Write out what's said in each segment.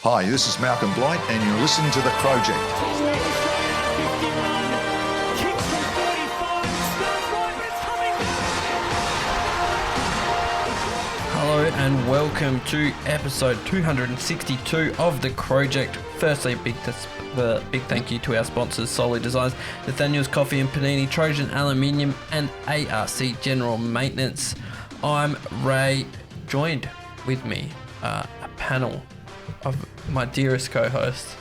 Hi, this is Malcolm Blight, and you're listening to the Crowject. Hello and welcome to episode 262 of the Crowject. Firstly, a big thank you to our sponsors, Solid Designs, Nathaniel's Coffee and Panini, Trojan Aluminium, and ARC General Maintenance. I'm Ray, joined with me a panel of my dearest co-hosts.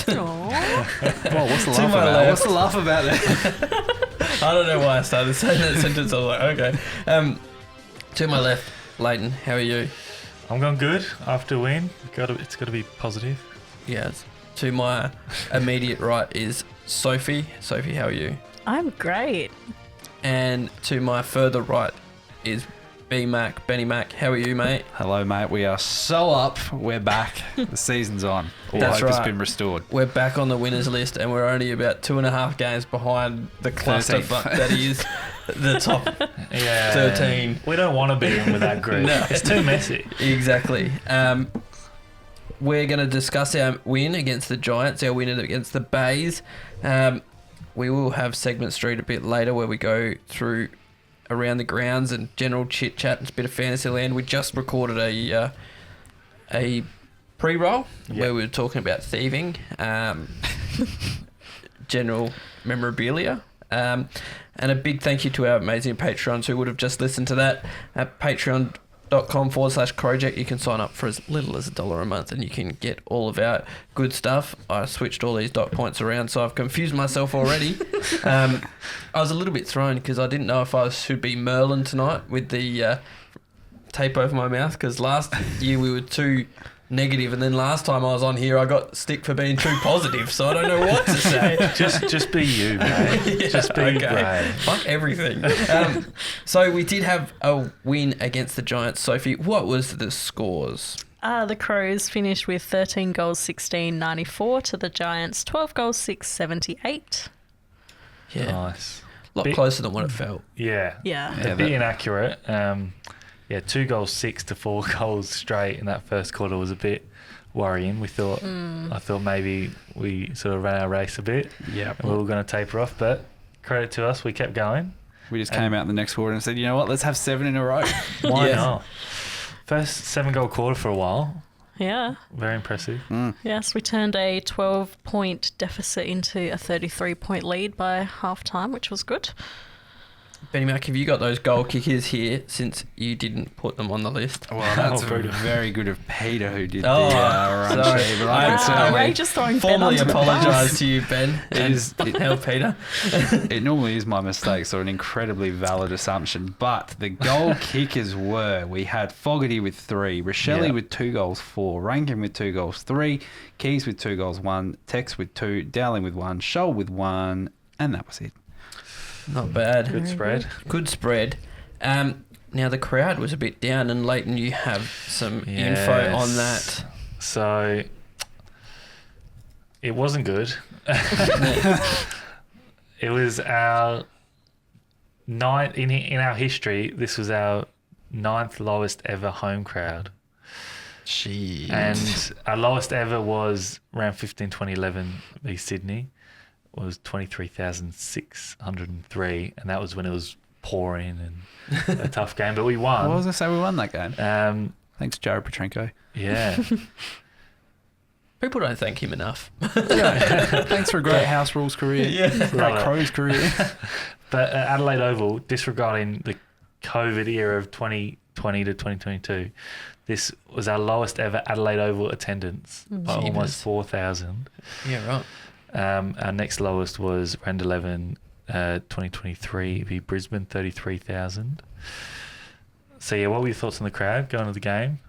Whoa, what's the laugh about? What's the laugh about that? I don't know why I started saying that sentence. I was like, okay. To my left, Lleyton, how are you? I'm going good after a win. It's got to be positive. Yes. To my immediate right is Sophie. Sophie, how are you? I'm great. And to my further right is Benny Mac. How are you, mate? Hello, mate. We are so up. We're back. The season's on. All That's hope right. has been restored. We're back on the winners list, and we're only about 2.5 games behind the clusterfuck that is the top 13. We don't want to be in with that group. No. It's too messy. Exactly. We're going to discuss our win against the Giants, our win against the Bays. We will have Segment Street a bit later where we go through around the grounds and general chit chat and a bit of fantasy land. We just recorded a pre-roll where we were talking about thieving, general memorabilia, and a big thank you to our amazing Patreons who would have just listened to that at patreon.com/Crowject. You can sign up for as little as $1 a month and you can get all of our good stuff. I switched all these dot points around, so I've confused myself already. I was a little bit thrown because I didn't know if I should be Merlin tonight with the tape over my mouth, because last year we were too negative, and then last time I was on here I got stick for being too positive, so I don't know what to say. Just be you, mate. Yeah, just be okay. Fuck everything. So we did have a win against the Giants. Sophie, what was the scores? The Crows finished with 13 goals, 16-94 to the Giants, 12 goals, 6-78. Yeah, Nice. a lot closer than what it felt. Yeah. Yeah. A bit inaccurate. 2 goals, 6 to 4 goals straight in that first quarter was a bit worrying. I thought maybe we sort of ran our race a bit. Yeah. We were going to taper off, but credit to us, we kept going. We just came out in the next quarter and said, you know what, let's have 7 in a row. Why not? First 7-goal quarter for a while. Yeah. Very impressive. Yes, we turned a 12-point deficit into a 33-point lead by half-time, which was good. Benny Mac, have you got those goal kickers here since you didn't put them on the list? Well, that's brutal. very good of Peter who did the sorry. run sheet. But I can certainly Ray just throwing Ben formally under the apologise bus. to you, Ben. Help Peter. It normally is my mistake, so an incredibly valid assumption. But the goal kickers were, we had Fogarty with 3, Rochelle with 2 goals, 4, Rankin with 2 goals, 3, Keys with 2 goals, 1, Tex with 2, Dowling with 1, Scholl with 1, and that was it. Not bad. Good spread. Good spread. Now the crowd was a bit down, and Lleyton, you have some info on that. So it wasn't good. It was our ninth in our history. This was our 9th lowest ever home crowd. Jeez. And our lowest ever was around 2011 v Sydney. Was 23,603, and that was when it was pouring and a tough game, but we won. I was going to say we won that game. Thanks, Jared Petrenko. Yeah. People don't thank him enough. Thanks for a great house rules career. Great Crows career. But Adelaide Oval, disregarding the COVID era of 2020 to 2022, this was our lowest ever Adelaide Oval attendance by almost 4,000. Yeah, right. Our next lowest was round 11, 2023 v Brisbane, 33,000. So yeah, what were your thoughts on the crowd going to the game?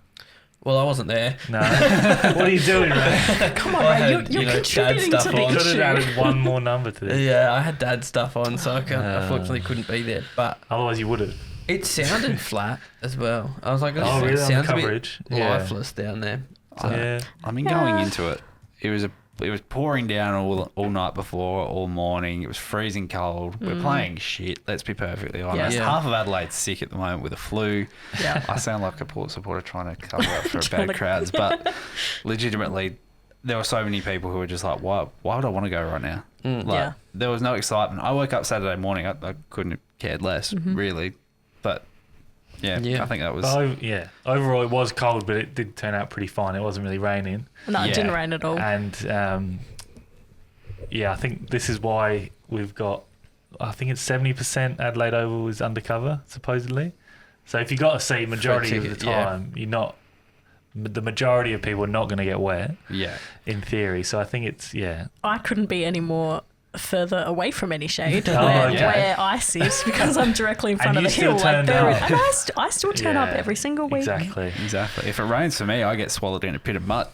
Well, I wasn't there. No. What are you doing, Ray? Come on, I Ray, had, you're dad contributing stuff to on. the Could have issue. added one more number to this. Yeah, I had dad stuff on, so I unfortunately couldn't be there. But Otherwise you would have. it sounded flat as well. I was like, Oh, it really? On the sounds a coverage? bit Yeah. lifeless down there. So, Yeah. I mean, going into it, it was pouring down all night before, all morning. It was freezing cold. We're playing shit. Let's be perfectly honest. Yeah. Half of Adelaide's sick at the moment with a Yeah. I sound like a Port supporter trying to cover up for bad crowds, but legitimately, there were so many people who were just like, why would I want to go right now? Like, Yeah. there was no excitement. I woke up Saturday morning. I couldn't have cared less, really. But, yeah, Yeah. I think that was... Overall, it was cold, but it did turn out pretty fine. It wasn't really raining. No, it Yeah. didn't rain at all. And, I think this is why we've got... I think it's 70% Adelaide Oval is undercover, supposedly. So if you got a seat majority of the ticket, yeah. time, you're not... The majority of people are not going to get wet, Yeah. in theory. So I think it's, I couldn't be any more further away from any shade Oh, where, okay. where I sit because I'm directly in front And of the you hill. still Like turned up. and I still turn up Yeah, every single week. Exactly. Exactly. If it rains for me, I get swallowed in a pit of mud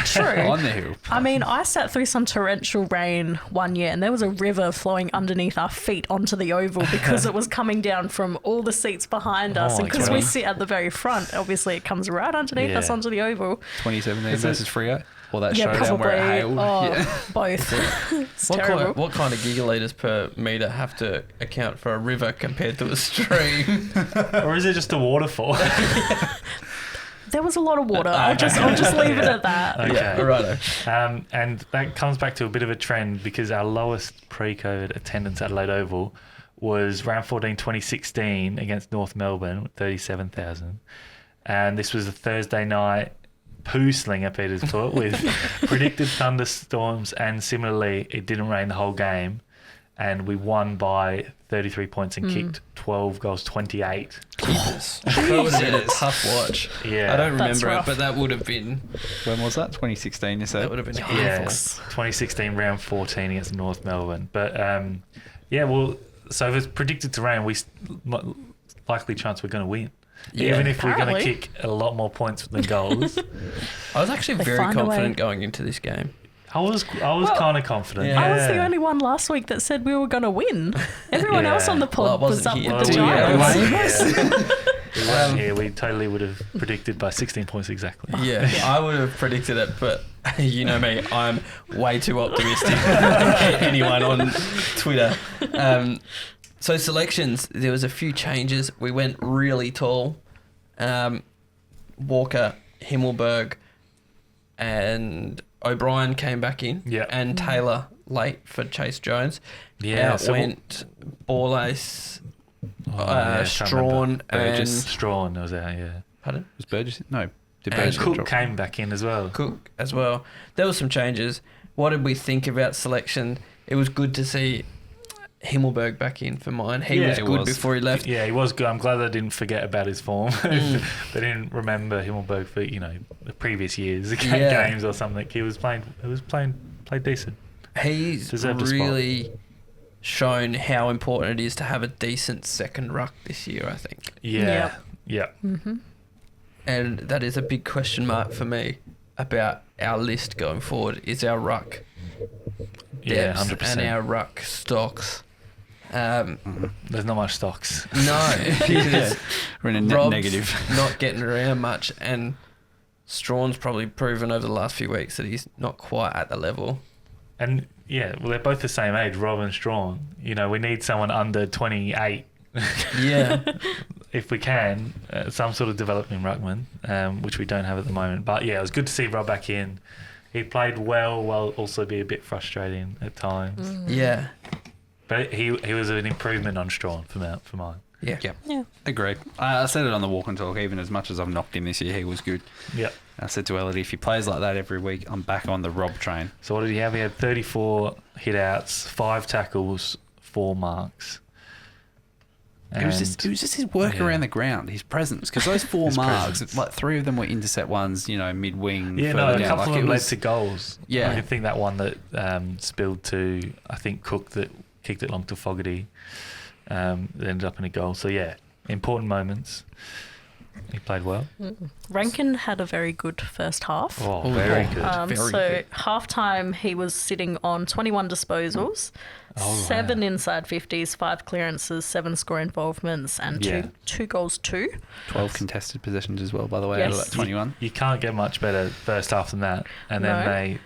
True. on the hill. I mean, I sat through some torrential rain one year and there was a river flowing underneath our feet onto the oval because it was coming down from all the seats behind us. Oh And my because we God. sit at the very front, obviously it comes right underneath us Yeah. onto the oval. 2017 versus Freo? Or that Yeah, showdown where it hailed? Oh, Yeah. both. It's terrible. What kind of gigaliters per metre have to account for a river compared to a stream? Or is it just a waterfall? There was a lot of water. I'll just leave it at that. Okay. Yeah, righto. And that comes back to a bit of a trend because our lowest pre-COVID attendance at Adelaide Oval was round 14 2016 against North Melbourne with 37,000. And this was a Thursday night poo slinger, Peter's put, with predicted thunderstorms, and similarly it didn't rain the whole game. And we won by 33 points and kicked 12 goals, 28. Keepers. That would have been a tough watch. Yeah. I don't That's remember it, rough. but that would have been... When was that? 2016, you said? That would have been Yeah, awful. 2016 round 14 against North Melbourne. But so if it's predicted to rain, likely chance we're going to win. Yeah, Even if we're going to apparently. kick a lot more points than goals. I was actually They very find a way. confident going into this game. I was kind of confident. Yeah. I was the only one last week that said we were going to win. Everyone Yeah. else on the pod Well, I was wasn't up here. with the Well, Giants. We weren't here. We totally would have predicted by 16 points exactly. Yeah, I would have predicted it, but you know me, I'm way too optimistic. Anyone on Twitter. So selections, there was a few changes. We went really tall. Walker, Himmelberg, and O'Brien came back in. Yeah. And Taylor late for Chase Jones. Yeah, Out so went Borlace, I can't Strawn, remember. and... Strawn was out, yeah. Pardon? Was Burgess? No. Did And Burgess Cook drop? came back in as well. Cook as well. There were some changes. What did we think about selection? It was good to see Himmelberg back in for mine. He Yeah, was it good was. before he left. Yeah, he was good. I'm glad they didn't forget about his form. They didn't remember Himmelberg for the previous years, Yeah. games or something. He was played decent. He's Deserved a spot. really shown how important it is to have a decent second ruck this year, I think. Yeah, yeah. And that is a big question mark for me about our list going forward. Is our ruck Yeah, depth 100%. and our ruck stocks? There's not much stocks. No, because We're in a net Rob's negative. not getting around much, and Strawn's probably proven over the last few weeks that he's not quite at the level. And they're both the same age, Rob and Strawn. We need someone under 28 Yeah, if we can, some sort of developing ruckman, which we don't have at the moment. But yeah, it was good to see Rob back in. He played well, while also be a bit frustrating at times. yeah, But he was an improvement on Strawn for mine. yeah. Yeah. Agreed. I said it on the walk and talk. Even as much as I've knocked him this year, he was good. Yep. I said to Elodie, if he plays like that every week, I'm back on the Rob train. So what did he have? He had 34 hit-outs, 5 tackles, 4 marks. It was just his work yeah. around the ground, his presence. Because those 4 His marks, presence. like 3 of them were intercept ones, mid-wing. Yeah, further no, a down. couple Like, of it them led was- to goals. Yeah. I think that one that spilled to, I think, Cook that kicked it long to Fogarty that ended up in a goal. So, yeah, important moments. He played well. Rankin had a very good first half. Oh, Oh, very yeah. good. Very So good. halftime, he was sitting on 21 disposals, Oh, 7 inside 50s, 5 clearances, 7 score involvements, and Yeah. two goals too. 12 contested possessions as well, by the way, out of Yes. that 21. You can't get much better first half than that. And then No. they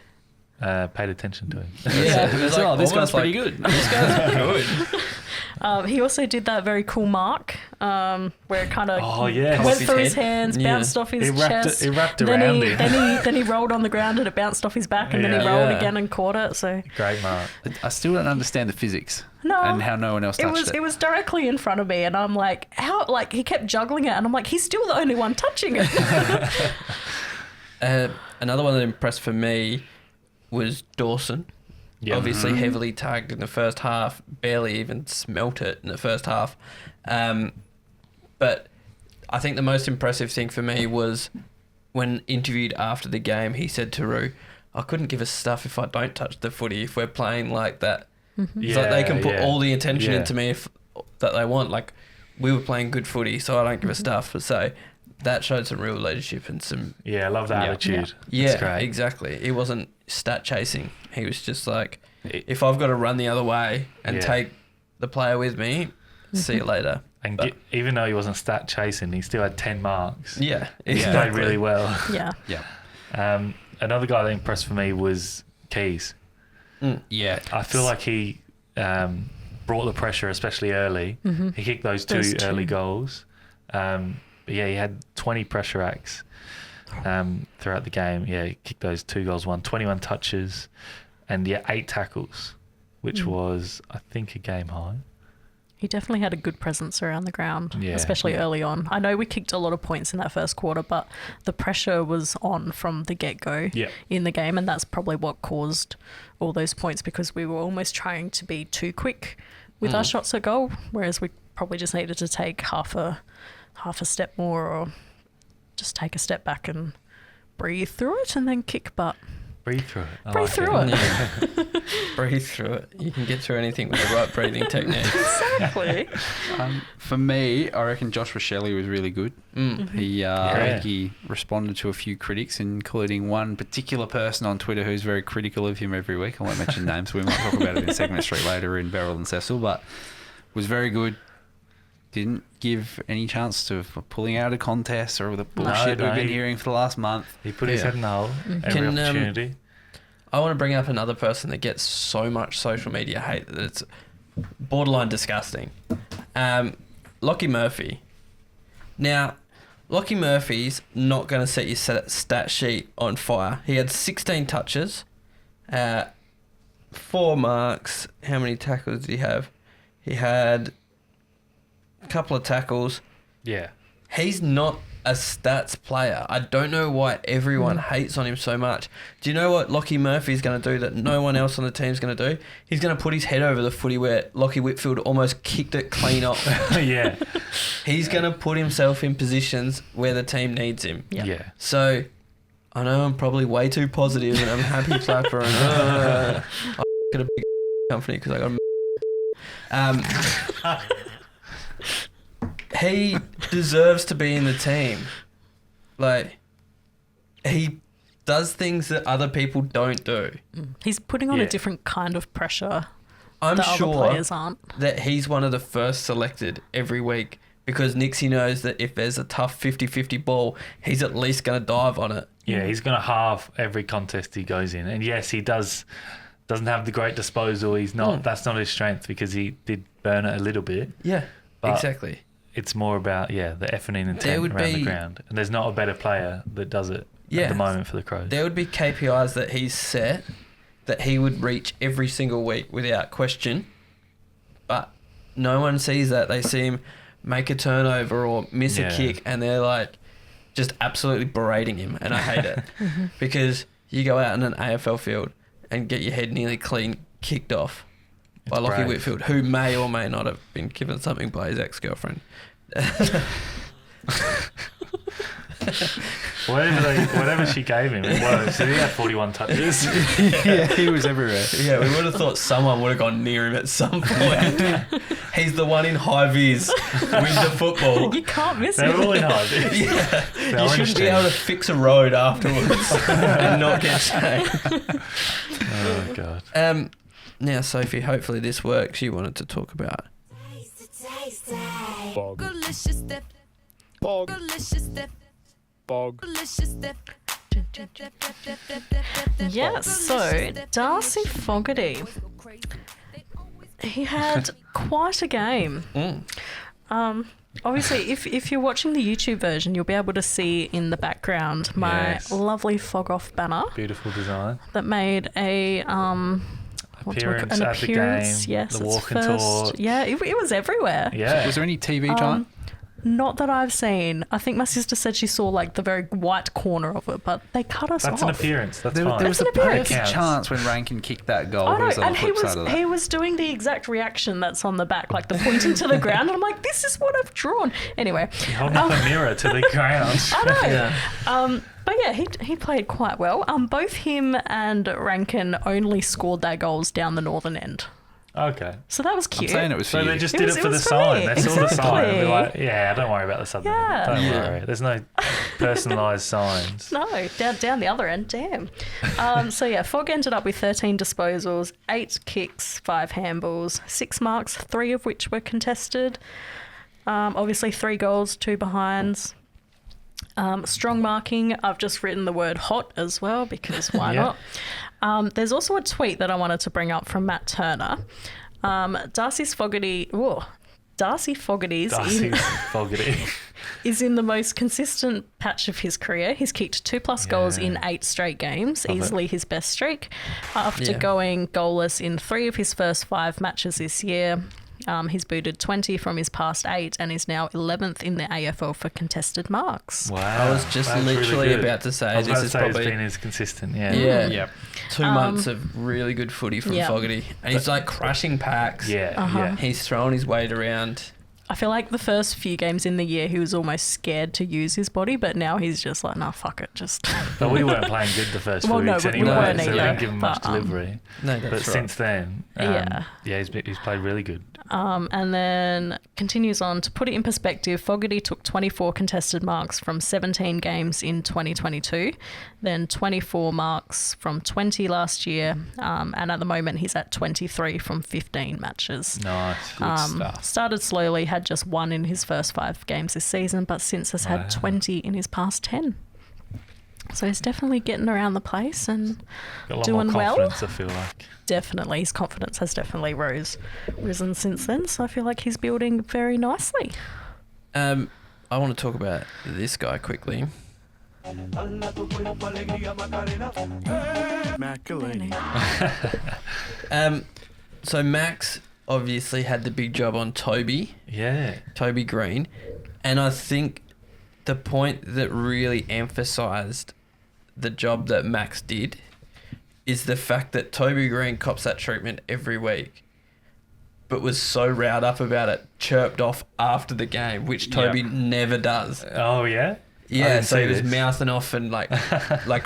paid attention to him. Yeah, it was like, this guy's almost like, pretty good. This guy's good. He also did that very cool mark where it kind of Oh, yeah. went Off his through his head. hands, Yeah. bounced off his It wrapped it- chest. it wrapped then around he, him. then he rolled on the ground and it bounced off his back, and then he Yeah. rolled Yeah. again and caught it. So Great mark. I still don't understand the physics No. and how no one else touched it. it was directly in front of me, and I'm like, how? Like he kept juggling it, and I'm like, he's still the only one touching it. Another one that impressed for me was Dawson. Yeah. Obviously heavily tagged in the first half, barely even smelt it in the first half. But I think the most impressive thing for me was when interviewed after the game, he said to Roo, I couldn't give a stuff if I don't touch the footy if we're playing like that. It's like they can put all the attention into me that they want. Like, we were playing good footy, so I don't give a stuff. So that showed some real leadership and some... Yeah, I love that attitude. Yeah, That's great. exactly. He wasn't stat chasing. He was just like, if I've got to run the other way and take the player with me, see you later. And But- even though he wasn't stat chasing, he still had 10 marks. Yeah, He exactly. played really well. Yeah. Yeah. Another guy that impressed for me was Keys. Yeah. I feel like he brought the pressure, especially early. He kicked those two early goals. But yeah, he had 20 pressure acts throughout the game. Yeah, he kicked those 2 goals, 21 touches, and 8 tackles, which was, I think, a game high. He definitely had a good presence around the ground, Yeah. especially early on. I know we kicked a lot of points in that first quarter, but the pressure was on from the get-go in the game, and that's probably what caused all those points, because we were almost trying to be too quick with our shots at goal, whereas we probably just needed to take half a step more, or just take a step back and breathe through it and then kick. But Breathe through it. I breathe like through it. Yeah. Breathe through it. You can get through anything with the right breathing technique. Exactly. For me, I reckon Josh Rochelle was really good. He I think he responded to a few critics, including one particular person on Twitter who's very critical of him every week. I won't mention names. We might talk about it in Segment Street later in Beryl and Cecil, but was very good. Didn't give any chance to pulling out of contests or the bullshit we've been hearing for the last month. He put his head in the hole every opportunity. I want to bring up another person that gets so much social media hate that it's borderline disgusting. Lockie Murphy. Now, Lockie Murphy's not going to set your stat sheet on fire. He had 16 touches, 4 marks. How many tackles did he have? He had a couple of tackles. Yeah. He's not a stats player. I don't know why everyone hates on him so much. Do you know what Lockie Murphy's going to do that no one else on the team's going to do? He's going to put his head over the footy where Lockie Whitfield almost kicked it clean off. Yeah. He's going to put himself in positions where the team needs him. Yeah. So, I know I'm probably way too positive and I'm happy clapper and I got a big company because I got he deserves to be in the team. Like, he does things that other people don't do. He's putting on a different kind of pressure I'm that sure other players aren't. that he's one of the first selected every week because Nixie knows that if there's a tough 50-50 ball, he's at least going to dive on it. Yeah, he's going to halve every contest he goes in. And yes, he doesn't have the great disposal. He's not. That's not his strength because he did burn it a little bit. Yeah, But exactly. It's more about, the effing in intent would around be- the ground. And there's not a better player that does it Yeah. at the moment for the Crows. There would be KPIs that he's set that he would reach every single week without question, but no one sees that. They see him make a turnover or miss a kick and they're like just absolutely berating him, and I hate it because you go out in an AFL field and get your head nearly clean kicked off by Lockie brave. Whitfield, who may or may not have been given something by his ex-girlfriend. Whatever she gave him, it was. So he had 41 touches. Yeah, he was everywhere. Yeah, we would have thought someone would have gone near him at some point. He's the one in high vis with the football. You can't miss They're it. all in high vis. Yeah, The you orange shouldn't be team. able to fix a road afterwards and not get shanked. Oh, God. Now, Sophie, hopefully this works. You wanted to talk about. Delicious dip. Delicious dip. Delicious dip. Yes, so Darcy Fogarty. He had quite a game. Obviously, if you're watching the YouTube version, you'll be able to see in the background my lovely fog off banner. Beautiful design. That made a Appearance an at appearance. the game. Yes, The its walk and first. talk. Yeah, it was everywhere. Yeah. Was there any TV time? Not that I've seen. I think my sister said she saw like the very white corner of it, but they cut us That's off. an appearance. That's There fine. was an a appearance. perfect chance when Rankin kicked that goal. I He know, was on and the he flip side of that. was doing the exact reaction that's on the back, like the pointing to the ground, and I'm like, this is what I've drawn. Anyway, Hold up a mirror to the ground. I know. Yeah. But yeah, he played quite well. Both him and Rankin only scored their goals down the northern end, Okay. so that was I'm cute. saying it was for So you. they just It did was- it it for the was for sign. me. They saw the sign and they're Exactly. like, yeah, don't worry about the southern end. Yeah. Don't Yeah. worry. There's no personalised signs. No, down the other end, damn. So yeah, Fogg ended up with 13 disposals, 8 kicks, 5 handballs, 6 marks, 3 of which were contested. Obviously 3 goals, 2 behinds. Strong marking, I've just written the word hot as well because why Yeah. not? There's also a tweet that I wanted to bring up from Matt Turner. Darcy Fogarty's Darcy Fogarty. is in the most consistent patch of his career. He's kicked 2+ goals Yeah. in 8 straight games, Love it. easily his best streak. After Yeah. going goalless in 3 of his first 5 matches this year, he's booted 20 from his past 8 and is now 11th in the AFL for contested marks. Wow. I was just That's literally really good. about to say I was this about to is say probably- it's been as consistent. Yeah. Yeah. Yep. 2 months of really good footy from yeah. Fogarty. And he's like crushing packs. Yeah. Uh-huh. Yeah. He's throwing his weight around. I feel like the first few games in the year he was almost scared to use his body, but now he's just like, nah, fuck it, just... But we weren't playing good the first Well, few no, weeks we anyway, weren't so we either, didn't give him much but, delivery. No, that's But right. since then, Yeah. he's played really good. And then continues on. To put it in perspective, Fogarty took 24 contested marks from 17 games in 2022, then 24 marks from 20 last year, and at the moment he's at 23 from 15 matches. Nice. Good stuff. Started slowly, had just 1 in his first 5 games this season, but since has Wow. had 20 in his past 10. So he's definitely getting around the place and Got a lot doing more well. confidence, I feel like. Definitely, his confidence has definitely risen since then. So I feel like he's building very nicely. I want to talk about this guy quickly. So Max obviously had the big job on Toby Green, and I think the point that really emphasised the job that Max did is the fact that Toby Green cops that treatment every week, but was so riled up about it, chirped off after the game, which Toby never does. Oh, yeah? I Yeah, didn't so see he was this. mouthing off and like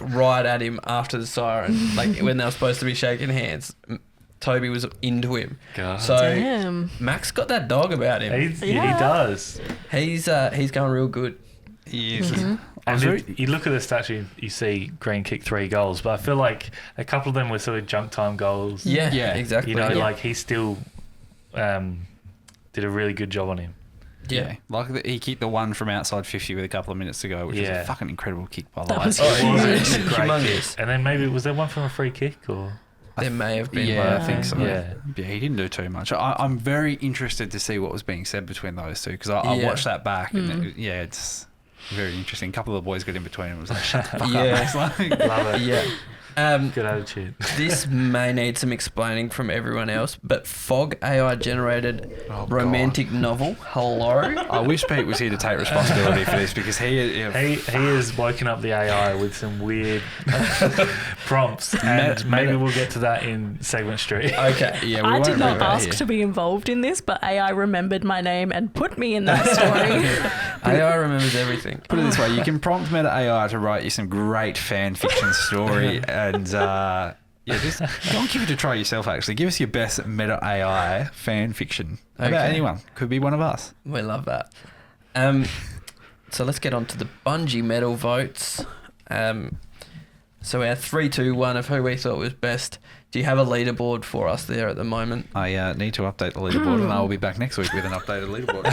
right at him after the siren, like when they were supposed to be shaking hands. Toby was into him. God. So Damn. Max got that dog about him. He Yeah. does. He's going real good. He is. And you look at the stat, you see Green kick 3 goals, but I feel like a couple of them were sort of junk time goals. Yeah, Yeah. exactly. You know, yeah. like he still did a really good job on him. yeah. Like he kicked the one from outside 50 with a couple of minutes to go, which was Yeah. a fucking incredible kick by the That way. was Oh, huge. it's a great humongous. kick. And then maybe, was there one from a free kick or? There may have been Yeah, one. I think so. Yeah. Yeah, he didn't do too much. I'm very interested to see what was being said between those two because I Yeah. watched that back and it's very interesting. A couple of the boys got in between and was like, shut the fuck Yeah. up. It's like, Love it. Yeah. Good attitude. This may need some explaining from everyone else, but Fog AI generated Oh, romantic novel. Hello. I wish Pete was here to take responsibility for this because he He has woken up the AI with some weird prompts, and maybe we'll get to that in segment street. Okay. yeah, we I won't did not bring that ask here. to be involved in this, but AI remembered my name and put me in that story. AI remembers everything. Put it this way, you can prompt Meta AI to write you some great fan fiction story and just go and give it a try yourself actually. Give us your best Meta AI fan fiction. About Okay. anyone. Could be one of us. We love that. So let's get on to the Bungie medal votes. So our 3, 2, 1 of who we thought was best. Do you have a leaderboard for us there at the moment? I need to update the leaderboard, and I will be back next week with an updated leaderboard.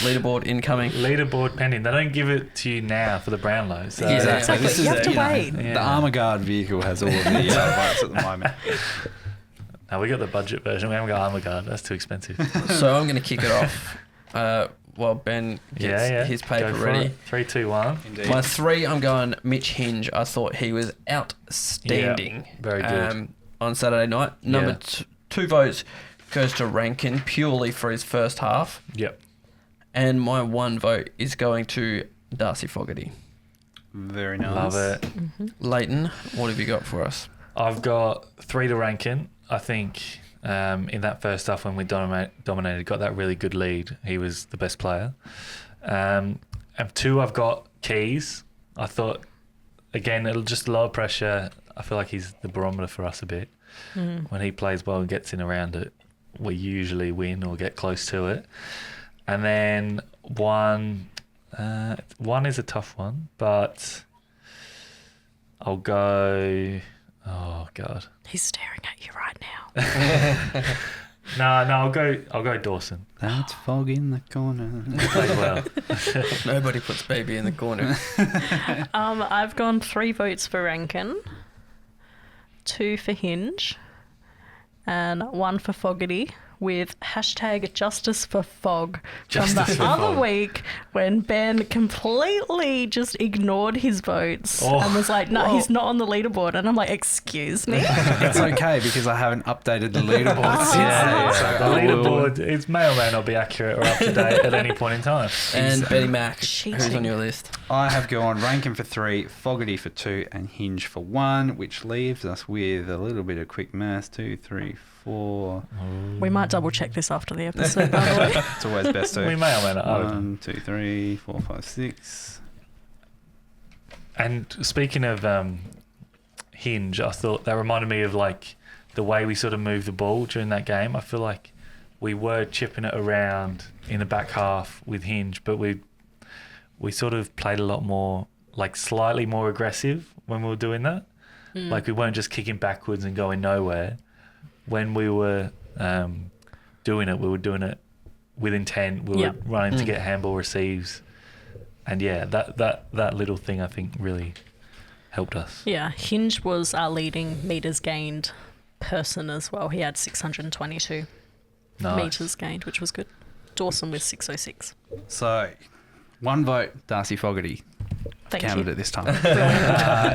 Leaderboard incoming. Leaderboard pending. They don't give it to you now for the Brownlow. So Yeah, Exactly. Exactly. This You is have to wait. The Armour Guard vehicle has all of the votes at the moment. No, we got the budget version. We haven't got Armour Guard. That's too expensive. So I'm going to kick it off while Ben gets his paper Go for ready. it. 3, 2, 1. Indeed. My 3, I'm going Mitch Hinge. I thought he was outstanding. Yeah, very good. On Saturday night. Number 2 votes goes to Rankin purely for his first half. Yep. And my 1 vote is going to Darcy Fogarty. Very nice. Love it. Lleyton, what have you got for us? I've got 3 to Rankin. I think in that first half when we dominated, got that really good lead. He was the best player. And 2, I've got Keys. I thought, again, it'll just lower pressure. I feel like he's the barometer for us a bit. When he plays well and gets in around it, we usually win or get close to it. And then 1 is a tough one, but I'll go... Oh God! He's staring at you right now. No, I'll go Dawson. That's fog in the corner. Played well. Nobody puts baby in the corner. I've gone 3 votes for Rankin, 2 for Hinge, and 1 for Fogarty, with hashtag justice for Fog Justice from for the other Fog. week when Ben completely just ignored his votes and was like, no, he's not on the leaderboard. And I'm like, excuse me? It's okay because I haven't updated the leaderboard since then. So The leaderboard it may or may not be accurate or up to date at any point in time. And Betty Mac, Cheating. who's on your list? I have gone Rankin for 3, Fogarty for 2, and Hinge for 1, which leaves us with a little bit of quick maths. 2, 3, 4. We might double check this after the episode, by the way. It's always best to. We may or may not. I don't know. 1, 2, 3, 4, 5, 6. And speaking of Hinge, I thought that reminded me of like the way we sort of moved the ball during that game. I feel like we were chipping it around in the back half with Hinge, but we sort of played a lot more, like slightly more aggressive when we were doing that. Like we weren't just kicking backwards and going nowhere. When we were doing it, we were doing it with intent. We were running to get handball receives. And yeah, that little thing I think really helped us. Yeah, Hinge was our leading meters gained person as well. He had 622 Nice. meters gained, which was good. Dawson with 606. So, 1 vote, Darcy Fogarty. Thank Counted you. it this time.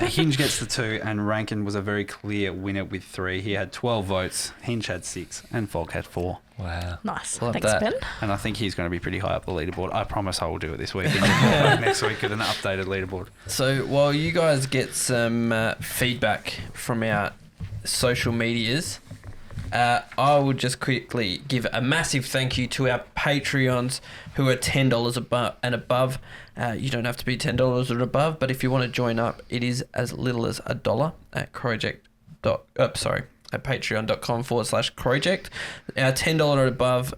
Hinge gets the 2, and Rankin was a very clear winner with 3. He had 12 votes, Hinge had 6, and Fogg had 4. Wow. Nice. Love Thanks, that. Ben. And I think he's going to be pretty high up the leaderboard. I promise I will do it this week. And we'll come back next week with an updated leaderboard. So while you guys get some feedback from our social medias, I will just quickly give a massive thank you to our Patreons who are $10 and above. You don't have to be $10 or above, but if you want to join up, it is as little as $1 at Crowject. At patreon.com/Crowject. Our $10 and above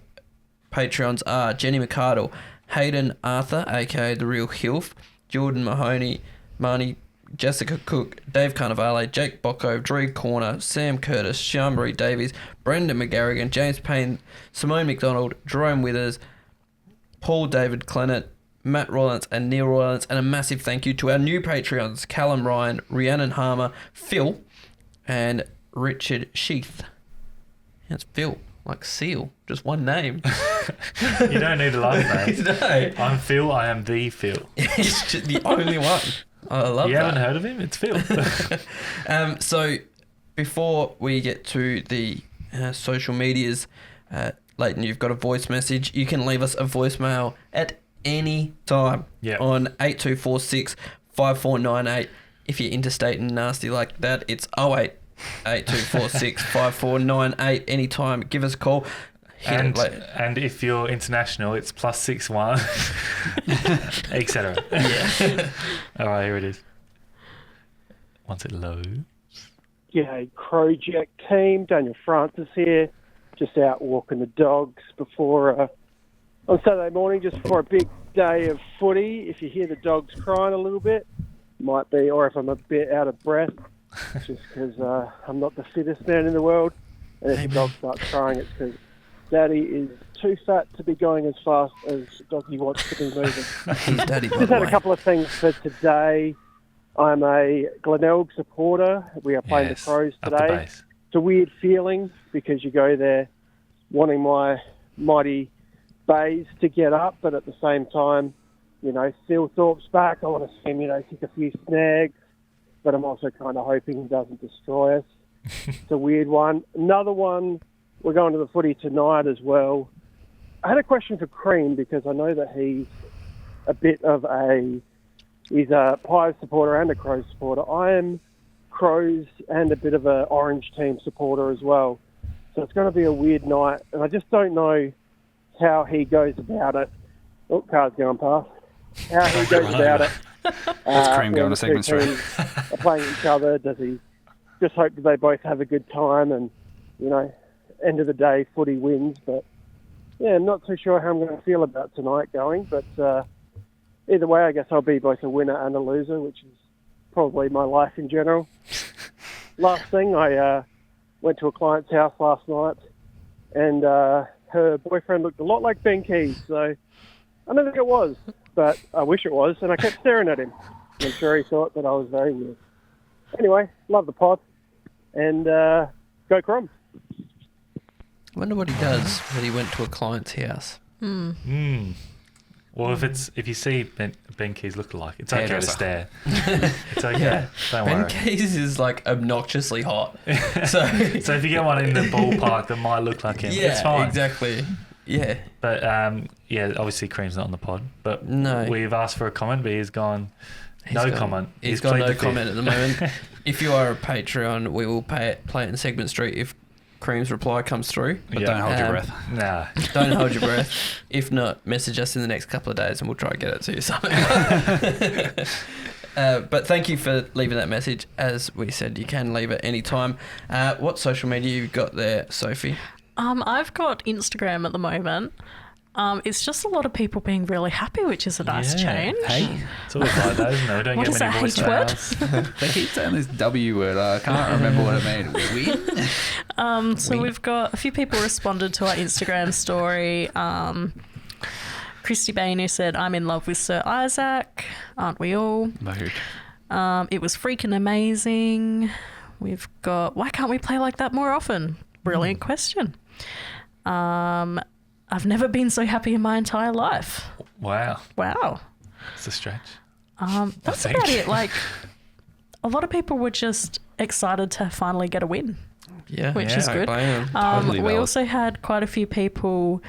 Patreons are Jenny McCardle, Hayden Arthur, aka The Real Hilf, Jordan Mahoney, Marnie, Jessica Cook, Dave Carnivale, Jake Bocco, Drew Corner, Sam Curtis, Sean-Marie Davies, Brendan McGarrigan, James Payne, Simone McDonald, Jerome Withers, Paul David Clennett, Matt Roylance and Neil Roylance, and a massive thank you to our new Patreons, Callum Ryan, Rhiannon Harmer, Phil, and Richard Sheath. That's Phil, like seal, just one name. You don't need a last name. No. I'm Phil. I am the Phil. He's just the only one. I love You that. haven't heard of him? It's Phil. So before we get to the social medias, Lleyton, you've got a voice message. You can leave us a voicemail at any time on 8246 5498. If you're interstate and nasty like that, it's 08 8246 5498. Anytime, give us a call. And if you're international, it's +61, etc. Yeah. All right, here it is. Once it loads. G'day, Crowject team. Daniel Francis here. Just out walking the dogs before on Saturday morning, just before a big day of footy. If you hear the dogs crying a little bit, might be, or if I'm a bit out of breath, just because I'm not the fittest man in the world. And if the dog starts crying, it's because Daddy is too fat to be going as fast as Doggy wants to be moving. He's Daddy, by Just the had a way. couple of things for today. I'm a Glenelg supporter. We are playing the Crows up the today. base. It's a weird feeling because you go there wanting my mighty Bays to get up, but at the same time, you know, Phil Thorpe's back. I want to see him, you know, kick a few snags, but I'm also kind of hoping he doesn't destroy us. It's a weird one. Another one, we're going to the footy tonight as well. I had a question for Cream because I know that he's a bit of he's a Pies supporter and a Crows supporter. I am Crows and a bit of an Orange team supporter as well. So it's going to be a weird night, and I just don't know how he goes about it. Oh, car's going past. How he goes about it. That's Cream going when to segment the two three. teams are playing each other. Does he just hope that they both have a good time and, you know, end of the day, footy wins? But, yeah, I'm not too sure how I'm going to feel about tonight going. But either way, I guess I'll be both a winner and a loser, which is probably my life in general. Last thing, I went to a client's house last night and her boyfriend looked a lot like Ben Keys. So I don't think it was, but I wish it was. And I kept staring at him. I'm sure he thought that I was very weird. Anyway, love the pod. And go Crom. I wonder what he does when he went to a client's house. Well, if you see Ben Keys look-alike, it's okay to Hairdresser. stare. It's okay. Don't Ben worry. Keys is like obnoxiously hot. So So if you get one in the ballpark that might look like him, yeah, it's fine. exactly. Yeah. But yeah, obviously Cream's not on the pod. But No. we've asked for a comment, but he's gone. He's No got- comment. He's got plead no the fifth. comment at the moment. If you are a Patreon, we will play it in Segment Street if Cream's reply comes through. But Yeah. don't hold your Um, breath. Nah. Don't hold your breath. If not, message us in the next couple of days and we'll try to get it to you somehow. But thank you for leaving that message. As we said, you can leave it any time. What social media you got there, Sophie? I've got Instagram at the moment. It's just a lot of people being really happy, which is a nice Yeah. change. Hey, It's always like that, isn't it? We don't What get is many that H word? voicemails. they keep saying this W word. I can't remember what it means. Win? So we've got a few people responded to our Instagram story. Christy Bain, who said, "I'm in love with Sir Isaac. Aren't we all?" Mood. It was freaking amazing. We've got, "Why can't we play like that more often?" Brilliant question. I've never been so happy in my entire life. Wow. Wow. It's a stretch. That's think. about it. Like, a lot of people were just excited to finally get a win, Yeah, which is don't good. blame 'em. Totally We valid. also had quite a few people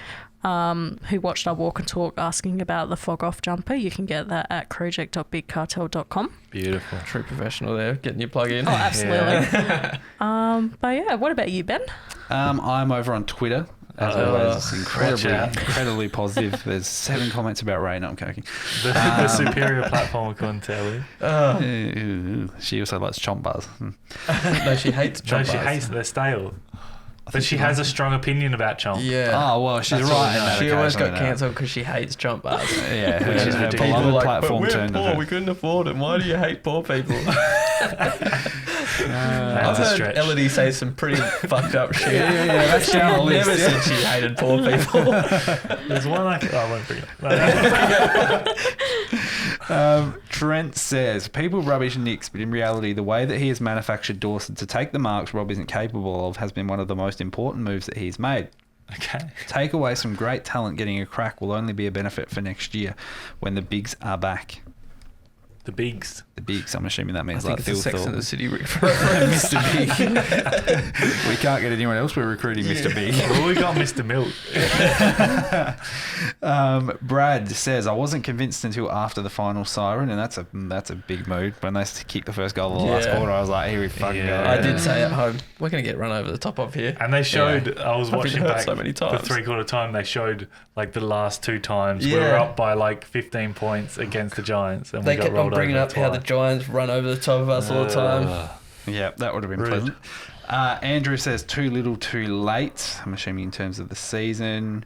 who watched our walk and talk asking about the fog off jumper. You can get that at crowject.bigcartel.com. Beautiful. True professional there, getting your plug in. Oh, absolutely. But yeah, what about you, Ben? I'm over on Twitter. As always, it's Watch out. incredibly positive. There's 7 comments about rain. I'm joking. The superior platform, according to Ellie. She also likes chomp bars. No, she hates No, chomp she bars. hates they're stale. But she has a strong opinion about chomp. Yeah. Oh, well, she's That's all right. we in know. that She always occasion, got I know. cancelled because she hates chomp bars. Yeah, which is her ridiculous. People beloved are like, platform "But we're turned poor, to we couldn't afford it. Why do you hate poor people?" I've That's a heard stretch. Elodie say some pretty fucked up shit. Yeah, that's down the list. Never said she hated poor people. There's one I won't bring it up. Trent says, people rubbish Nicks, but in reality, the way that he has manufactured Dawson to take the marks Rob isn't capable of has been one of the most important moves that he's made. Okay. Take away some great talent getting a crack will only be a benefit for next year when the bigs are back. The bigs. The bigs, I'm assuming that I means think like it's a Phil Sex Thorpe. and the City reference. Mr. Big. We can't get anyone else. We're recruiting Mr. Big. Well, we got Mr. Milk. Brad says, I wasn't convinced until after the final siren, and that's a big mood. When they kicked the first goal of the last Yeah. quarter, I was like, here we fucking Yeah. go. I did say at home, we're going to get run over the top of here. And they showed, I was I've been watching hurt back so many the times. 3/4 time, they showed like the last 2 times we were Yeah. up by like 15 points against the Giants. And They we got kept on rolled bringing over up how the twice. Giants run over the top of us all the time. Yeah, that would have been Rude. pleasant. Andrew says, too little, too late. I'm assuming in terms of the season.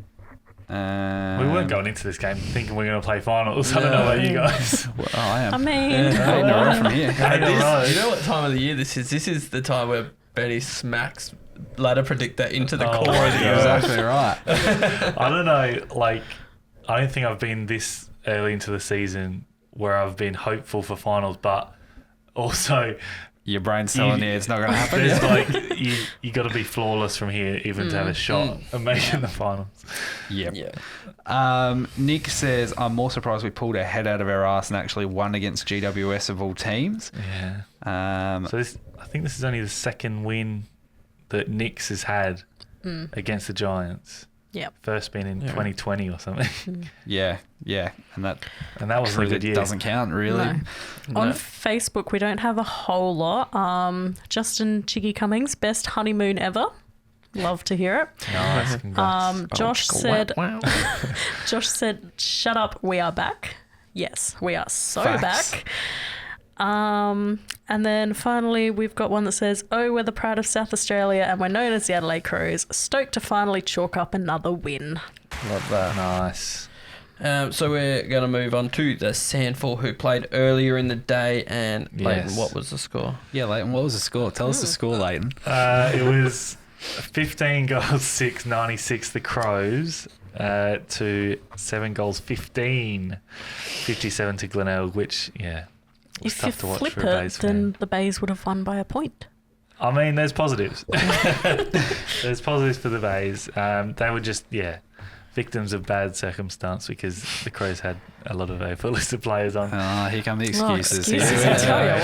We weren't going into this game thinking we were going to play finals. I don't know about you guys. Well, I am. I mean, Ain't no run from here. You know what time of the year this is? This is the time where Benny smacks ladder predictor into the core of the You're earth. exactly right. I don't know. Like, I don't think I've been this early into the season where I've been hopeful for finals, but also Your brain's telling you it's not going to happen. there's like you got to be flawless from here even to have a shot of making the finals. Yep. Yeah. Nick says, I'm more surprised we pulled our head out of our ass and actually won against GWS of all teams. Yeah. So I think this is only the second win that Nick's has had against the Giants. Yep. First being in 2020 or something. Yeah. And that wasn't a good year. doesn't count, really. No. On Facebook, we don't have a whole lot. Justin Chiggy Cummings, best honeymoon ever. Love to hear it. Nice, congrats. Josh said, Wow. Josh said, shut up, we are back. Yes, we are so Facts. back. And then finally, we've got one that says, oh, we're the pride of South Australia and we're known as the Adelaide Crows. Stoked to finally chalk up another win. Love that. Nice. So we're going to move on to the Sandful, who played earlier in the day. And Lleyton, Yes. what was the score? Yeah, Lleyton, what was the score? Tell us the score, Lleyton. It was 15 goals, 6, 96 the Crows to 7 goals, 15, 57 to Glenelg, which, was If you tough to watch flip for a it, Bays then fan. the Bays would have won by a point. I mean, there's positives. There's positives for the Bays. They were just, victims of bad circumstance because the Crows had a lot of A-list players on. Here come the Oh, excuses. excuses, I tell you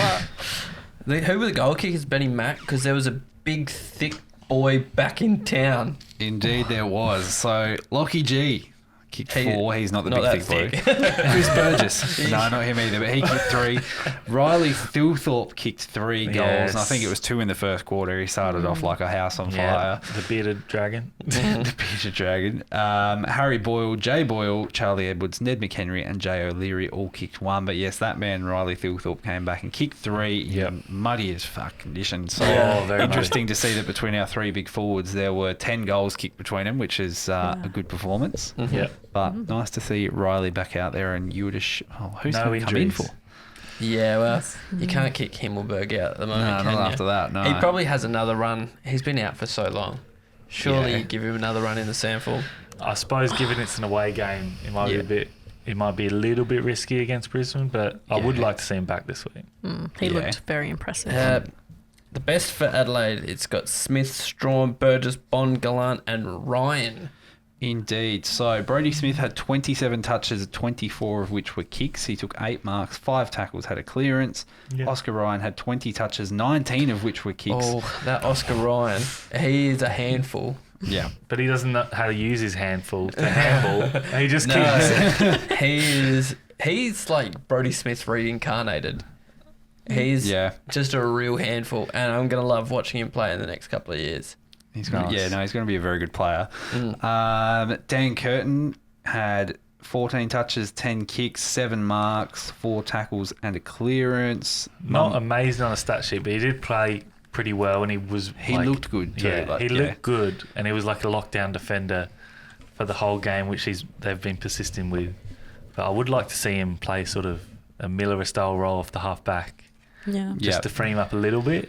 what. Who were the goal kickers? Benny Mack? Because there was a big, thick boy back in town. Indeed, there was. So, Lockie G kicked 4. He's not the Not big that thick boy. Chris Burgess. No, not him either, but he kicked 3. Riley Thilthorpe kicked 3 goals. Yes. And I think it was 2 in the first quarter. He started off like a house on fire. The bearded dragon. The Peter Dragon. Harry Boyle, Jay Boyle, Charlie Edwards, Ned McHenry, and Jay O'Leary all kicked 1. But yes, that man, Riley Thilthorpe, came back and kicked 3 in muddy as fuck conditions. So very interesting to see that between our 3 big forwards, there were 10 goals kicked between them, which is a good performance. Yep. But nice to see Riley back out there, and you would who's No going to come in injuries. for? Yeah, well, you can't kick Himmelberg out at the moment, No, can not you? after that, no. He probably has another run. He's been out for so long. Surely Yeah. you give him another run in the Sandful. I suppose given it's an away game, it might be a little bit risky against Brisbane, but I would like to see him back this week. He looked very impressive. The best for Adelaide, it's got Smith, Strawn, Burgess, Bond, Gallant, and Ryan. Indeed. So Brody Smith had 27 touches, 24 of which were kicks. He took 8 marks, 5 tackles, had a clearance. Yeah. Oscar Ryan had 20 touches, 19 of which were kicks. Oh, that Oscar Ryan. He is a handful. Yeah. But he doesn't know how to use his handful to handball. He just kicks. No, he's like Brody Smith reincarnated. He's just a real handful, and I'm going to love watching him play in the next couple of years. He's going Nice. he's going to be a very good player. Dan Curtin had 14 touches, 10 kicks, 7 marks, 4 tackles, and a clearance. Not amazing on a stat sheet, but he did play pretty well, and He looked good too. Yeah, he looked good, and he was like a lockdown defender for the whole game, which they've been persisting with. But I would like to see him play sort of a Miller-style role off the half-back. Yeah. Just to free him up a little bit.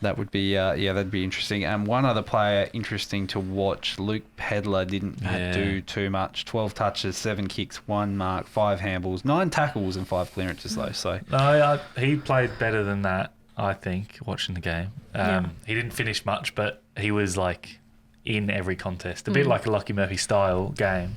That would be, that'd be interesting. And one other player interesting to watch, Luke Pedler, didn't do too much. 12 touches, 7 kicks, 1 mark, 5 handballs, 9 tackles, and 5 clearances though. So No, he played better than that, I think, watching the game. He didn't finish much, but he was like in every contest, a bit like a Lockie Murphy style game.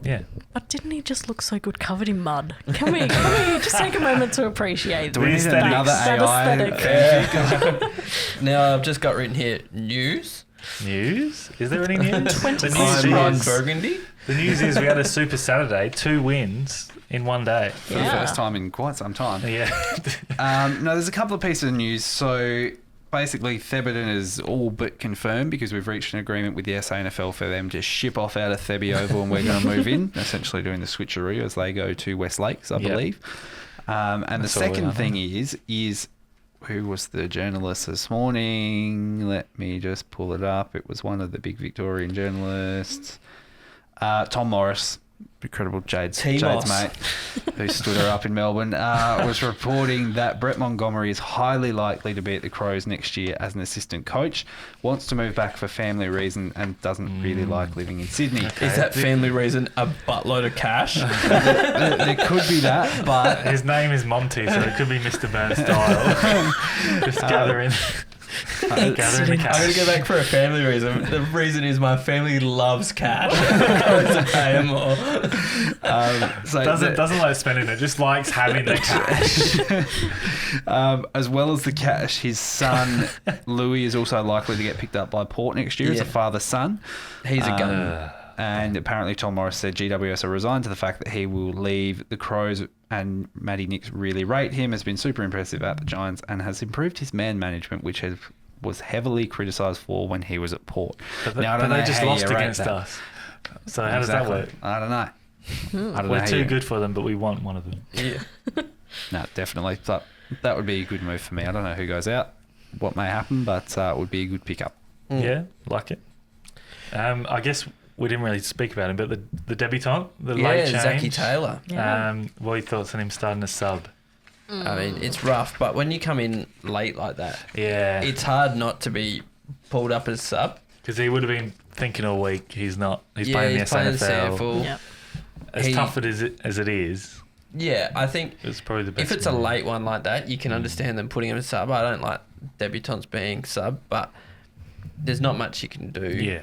Yeah. But didn't he just look so good covered in mud? Can we just take a moment to appreciate do we need another AI? aesthetic? Now, I've just got written here, news. News? Is there any news? 26 Ryan years. Burgundy. The news is we had a Super Saturday, 2 wins in one day. For the first time in quite some time. Yeah. No, there's a couple of pieces of news. So basically, Thebarton is all but confirmed because we've reached an agreement with the SANFL for them to ship off out of Theby Oval and we're going to move in, essentially doing the switcheroo as they go to West Lakes, I believe. And the second thing is who was the journalist this morning? Let me just pull it up. It was one of the big Victorian journalists. Tom Morris, incredible Jade's mate, who stood her up in Melbourne, was reporting that Brett Montgomery is highly likely to be at the Crows next year as an assistant coach, wants to move back for family reason and doesn't really like living in Sydney. Okay. Is that family reason a buttload of cash? There could be that, but... His name is Monty, so it could be Mr. Burns style. Just gathering... I'm going to go back for a family reason. The reason is my family loves cash. To pay him more. Doesn't like spending it, just likes having the cash. As well as the cash, his son Louis is also likely to get picked up by Port next year as a father-son. He's a gun. And apparently Tom Morris said GWS are resigned to the fact that he will leave the Crows, and Matty Nicks really rate him, has been super impressive at the Giants and has improved his man management, which was heavily criticised for when he was at Port. But they just lost against us. So how does that work? I don't know. We're too good for them, but we want one of them. Yeah. No, definitely. But that would be a good move for me. I don't know who goes out, what may happen, but it would be a good pickup. Yeah, like it. I guess we didn't really speak about him, but the debutant, the late change. Zachy Taylor. What are your thoughts on him starting a sub? I mean, it's rough, but when you come in late like that, it's hard not to be pulled up as sub. Because he would have been thinking all week, he's not. He's playing the SANFL. Yep. As tough as it is. Yeah, I think it's probably the best. If it's a late one like that, you can understand them putting him as sub. I don't like debutants being sub, but there's not much you can do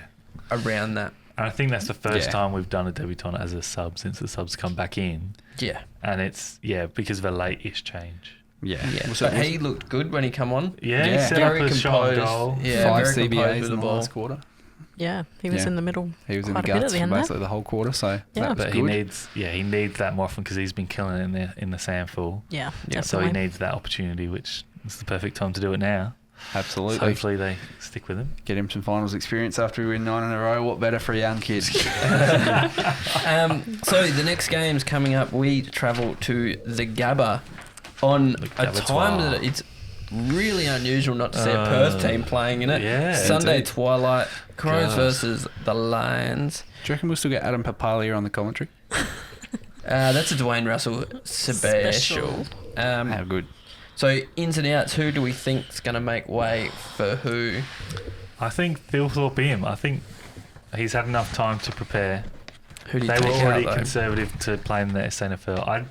around that. And I think that's the first time we've done a debutant as a sub since the subs come back in. Yeah. And it's, because of a late-ish change. Yeah. But he looked good when he come on. Yeah, he set up a shot goal. Yeah, 5 CBAs in the last quarter. Yeah, he was in the middle. He was in the guts for basically the whole quarter, so that was good. He needs that more often because he's been killing it in the SANFL. Yeah, definitely. So he needs that opportunity, which is the perfect time to do it now. Absolutely. So hopefully they stick with him. Get him some finals experience after we win 9 in a row. What better for a young kid? So the next game's coming up. We travel to the Gabba on a time that it's really unusual not to see a Perth team playing in it. Yeah, Sunday twilight, Crows versus the Lions. Do you reckon we'll still get Adam Papalia on the commentary? That's a Dwayne Russell special. How good. So, ins and outs, who do we think's going to make way for who? I think Philthorpe him. I think he's had enough time to prepare. Who do you They take were already out, conservative to play in the SANFL.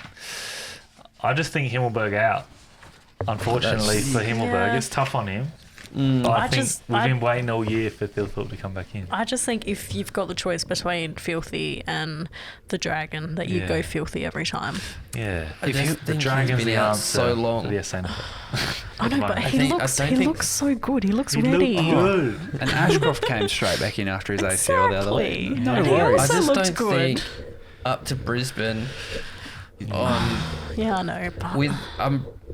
I just think Himmelberg out. Unfortunately for Himmelberg, it's tough on him. I think we've been waiting all year for Philthorpe to come back in. I just think if you've got the choice between Filthy and the Dragon, that you go Filthy every time. Yeah, if the Dragon's the answer so long. for the SANFL. I know, but he looks so good. He looks ready. Good. And Ashcroft came straight back in after his ACL the other week. No worries. I just don't good. think up to Brisbane. Yeah, I know. But With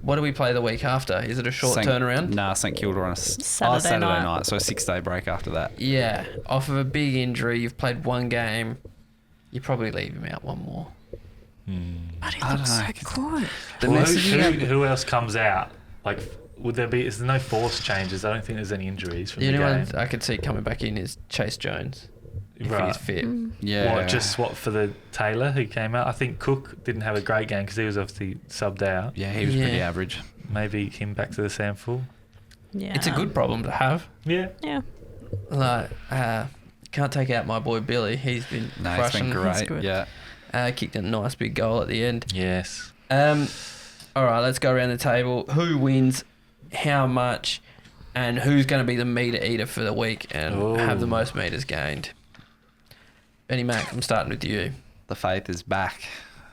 what do we play the week after? Is it a short turnaround? Nah, St Kilda on a Saturday night. So a 6-day break after that. Yeah, off of a big injury, you've played one game. You probably leave him out one more. But he looks so good. Who else comes out? Like, would there be? Is there no force changes? I don't think there's any injuries from the only game. one I could see coming back in is Chase Jones. If he's fit. Yeah. What for the Taylor who came out? I think Cook didn't have a great game because he was obviously subbed out. Yeah, he was pretty average. Maybe him back to the SANFL. Yeah. It's a good problem to have. Yeah. Yeah. Like, can't take out my boy Billy. He's been crushing. It's been great. good. Yeah. Kicked a nice big goal at the end. Yes. All right, let's go around the table. Who wins? How much? And who's going to be the meter eater for the week and have the most meters gained? Benny Mac, I'm starting with you. The faith is back.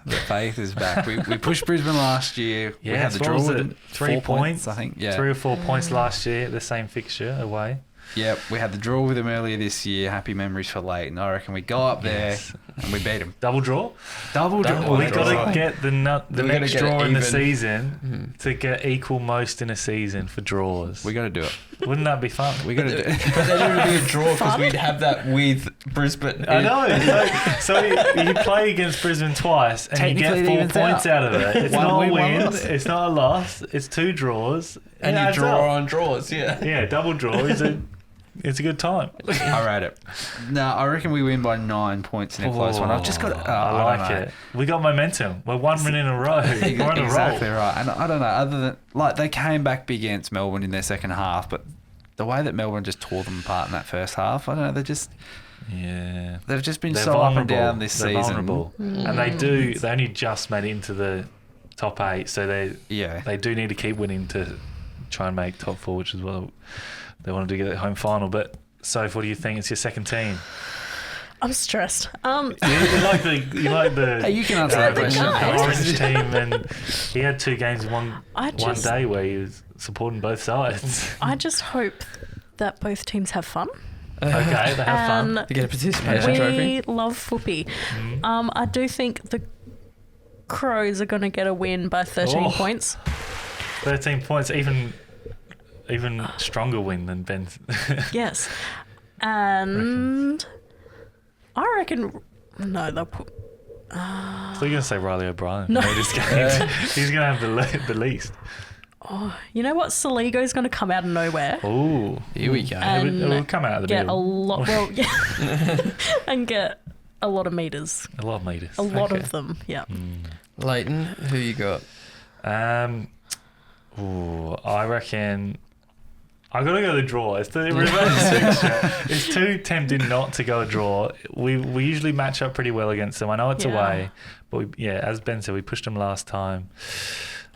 The faith is back. We pushed Brisbane last year. Yeah, we had the draw with them. 3 points, I think. Yeah. 3 or 4 points last year, the same fixture away. Yeah, we had the draw with them earlier this year. Happy memories for Lleyton. I reckon we go up there, and we beat them. Double draw. Double We got draw. to get the We next gotta get draw it in the even. season to get equal most in a season for draws. We got to do it. Wouldn't that be fun? We got to do it. But then it would be a draw because we'd have that with Brisbane. I know. So you play against Brisbane twice and you Technically, it get 4 evens points out of it. It's One not a win, one win. loss. It's not a loss. It's 2 draws. And It you adds draw up. on draws, yeah. Yeah, double draw is it's a good time. I rate it. No, I reckon we win by 9 points in a close one. I've just got. I like it. We got momentum. We're 1 win in a row. We're on a Exactly roll. right. And I don't know. Other than like they came back big against Melbourne in their second half, but the way that Melbourne just tore them apart in that first half, I don't know. They've just been They're so up and vulnerable. down this They're season. vulnerable. And they only just made it into the top 8, so they do need to keep winning to try and make top 4, which is what they want to do, get the home final. But Soph, what do you think? It's your second team. I'm stressed. You like the Hey, you can answer that question. the Orange team, and he had 2 games in one just- day where he was supporting both sides. I just hope that both teams have fun. Okay, they have fun. And You get a participation we trophy. love footy. I do think the Crows are going to get a win by 13 Oh. points. 13 points, even stronger win than Ben's. Yes. And I reckon... No, they'll put... So you're going to say Riley O'Brien? No. He's going to have the least. You know what? Saligo's going to come out of nowhere. Oh, Here we go. And it'll come out of the get middle. a lot... Well, yeah. And get a lot of meters. A lot of meters. A lot Okay. of them, yeah. Lleyton, who you got? I reckon I gotta go the draw. It's the reverse fixture. It's too tempting not to go a draw. We usually match up pretty well against them. I know it's Yeah. away, but as Ben said, we pushed them last time.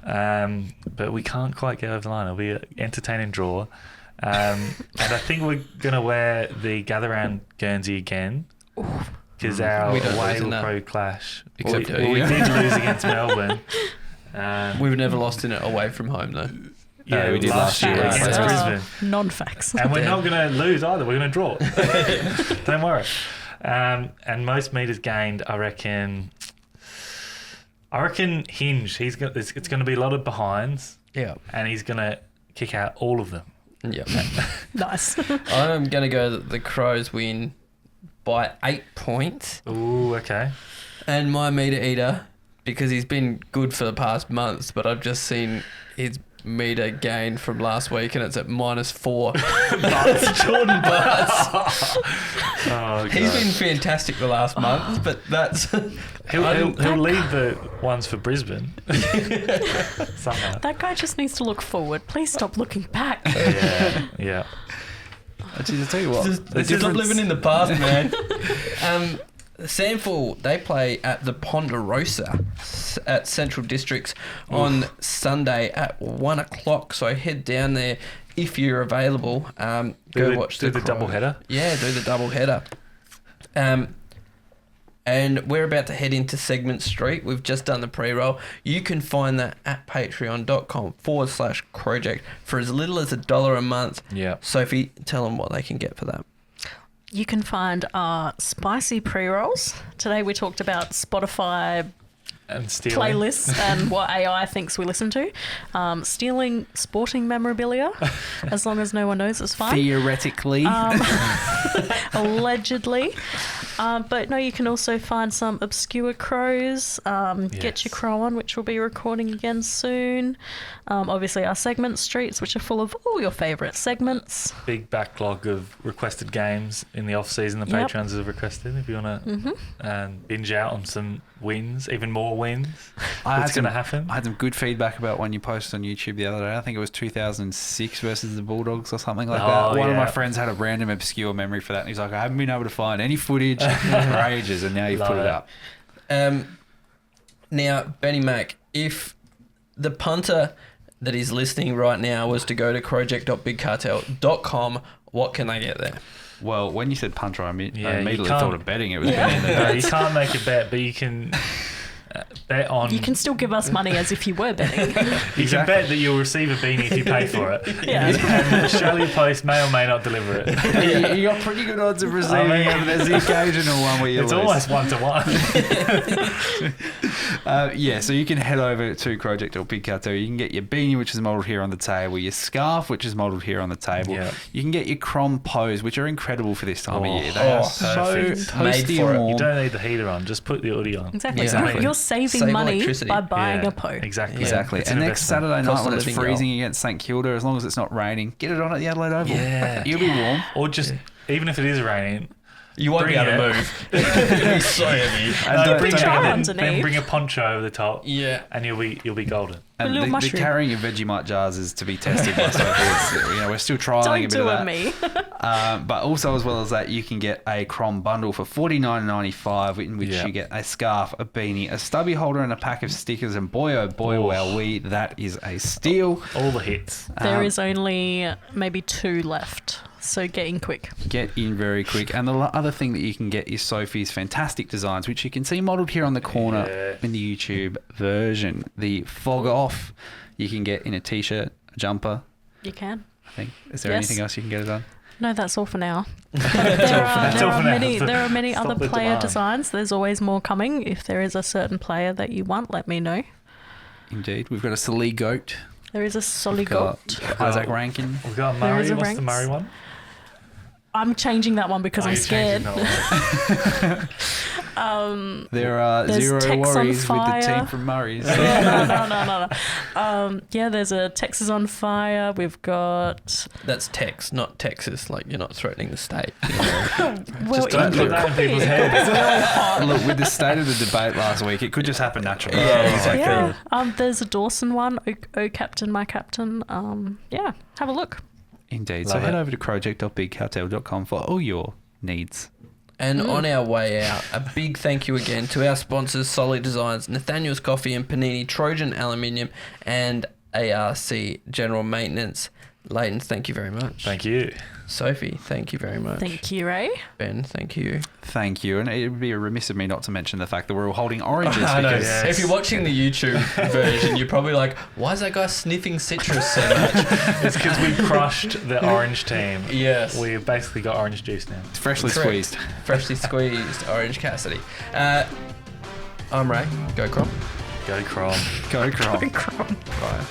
But we can't quite get over the line. It'll be an entertaining draw. And I think we're gonna wear the Gather Round Guernsey again. Because our We don't away lose in will that. probably clash. Except we you. did lose against Melbourne. We've never lost in it away from home, though. Yeah, we did last year against against Brisbane. Non-facts. And we're not going to lose either. We're going to draw. Don't worry. And most meters gained, I reckon Hinge. It's going to be a lot of behinds, Yeah. and he's going to kick out all of them. Yeah. Nice. I'm going to go that the Crows win by 8 points. Ooh, okay. And my meter eater, because he's been good for the past months, but I've just seen his meter gain from last week and it's at -4. That's Jordan Butts. Oh, He's God. been fantastic the last month, but that's... He'll lead the ones for Brisbane. Somehow. That guy just needs to look forward. Please stop looking back. Yeah. Actually, I'll tell you what. This is living in the past, man. Sandford, they play at the Ponderosa at Central Districts on Sunday at 1 o'clock. So head down there if you're available. Watch do the Crow. double header. Yeah, do the double header. And we're about to head into Segment Street. We've just done the pre-roll. You can find that at patreon.com/Crowject for as little as $1 a month. Yeah. Sophie, tell them what they can get for that. You can find our spicy pre-rolls. Today we talked about Spotify And stealing. playlists and what AI thinks we listen to. Stealing sporting memorabilia, as long as no one knows, it's fine. Theoretically. Allegedly. But no, you can also find some obscure crows. Get Your Crow On, which we'll be recording again soon. Obviously our segment streets, which are full of all your favourite segments. Big backlog of requested games in the off season. The Yep. patrons have requested. If you want to binge out on some wins, even more wins, it's going to happen. I had some good feedback about one you posted on YouTube the other day. I think it was 2006 versus the Bulldogs or something like that. One of my friends had a random obscure memory for that. And he's like, I haven't been able to find any footage for ages, and now you've Love put it it. up. Now, Benny Mac, if the punter that is listening right now was to go to crowject.bigcartel.com, what can they get there? Well, when you said punter, I Yeah, you immediately can't- thought of betting. It was Yeah. betting the You bets. can't make a bet, but you can Bet on. You can still give us money as if you were betting. You can bet that you'll receive a beanie if you pay for it. Yeah. And Australia Post may or may not deliver it. You got pretty good odds of receiving it, but there's the occasional one where you It's lose. almost 1-to-1. So you can head over to Crowject or Big Cartel. You can get your beanie, which is modelled here on the table, your scarf, which is modelled here on the table. Yeah. You can get your Crom Pose, which are incredible for this time of year. They are so perfect. Made toasty for and it. warm. You don't need the heater on. Just put the hoodie on. Exactly. Exactly. You're saving Save money electricity. by buying Yeah, a Po. Exactly. Exactly. It's And an next investment. Saturday night Cost when of it's living freezing against St Kilda, as long as it's not raining, get it on at the Adelaide Oval. Yeah. You'll be warm. Or just, even if it is raining, You won't be Bring able to it. move. It'll be so heavy. And bring then- your then- arms then underneath. bring a poncho over the top, Yeah. and you'll be golden. And little the mushroom. carrying of Vegemite jars is to be tested by Sophie. We're still trialing Don't a bit do of it, that. me. But also, as well as that, you can get a Crom bundle for $49.95, in which Yeah. you get a scarf, a beanie, a stubby holder, and a pack of stickers. And boy, oh boy, wowee, that is a steal. All the hits. There is only maybe 2 left, so get in quick. Get in very quick. And the other thing that you can get is Sophie's fantastic designs, which you can see modelled here on the corner in the YouTube version. The Fog Off you can get in a t-shirt, a jumper, You can. I think. Is there Yes. anything else you can get it on? No, that's all for now. That's all for now. There are many Stop other the player demand. designs. There's always more coming. If there is a certain player that you want, let me know. Indeed. We've got a Salee Goat. There is a solid We've got goat. Isaac Rankin. We've got There is Murray. a What's ranks. the Murray one? I'm changing that one because Oh, I'm you're changing scared. that one. There are There's 0 Tex on worries with the fire. team from Murray's. No. Yeah, there's a Texas on fire. We've got That's Tex, not Texas. Like, you're not threatening the state. well, Don't it put that in could be. people's heads. Look, with the state of the debate last week, it could just happen naturally. Yeah, exactly. Yeah. There's a Dawson one. Oh, Captain, my captain. Yeah, have a look. Indeed. Love So head it. over to crowject.bigcartel.com for all your needs. And on our way out, a big thank you again to our sponsors, Solid Designs, Nathaniel's Coffee and Panini, Trojan Aluminium, and ARC General Maintenance. Lleyton, thank you very much. Thank you. Sophie, thank you very much. Thank you, Ray. Ben, thank you. Thank you. And it would be remiss of me not to mention the fact that we're all holding oranges. I know. because Yes. If you're watching the YouTube version, you're probably like, why is that guy sniffing citrus so much? It's because we crushed the orange team. Yes. We've basically got orange juice now. it's freshly Correct. squeezed. Freshly squeezed Orange Cassidy. I'm Ray. Go Crom. Go Crom. Go Crom. Crom. Bye.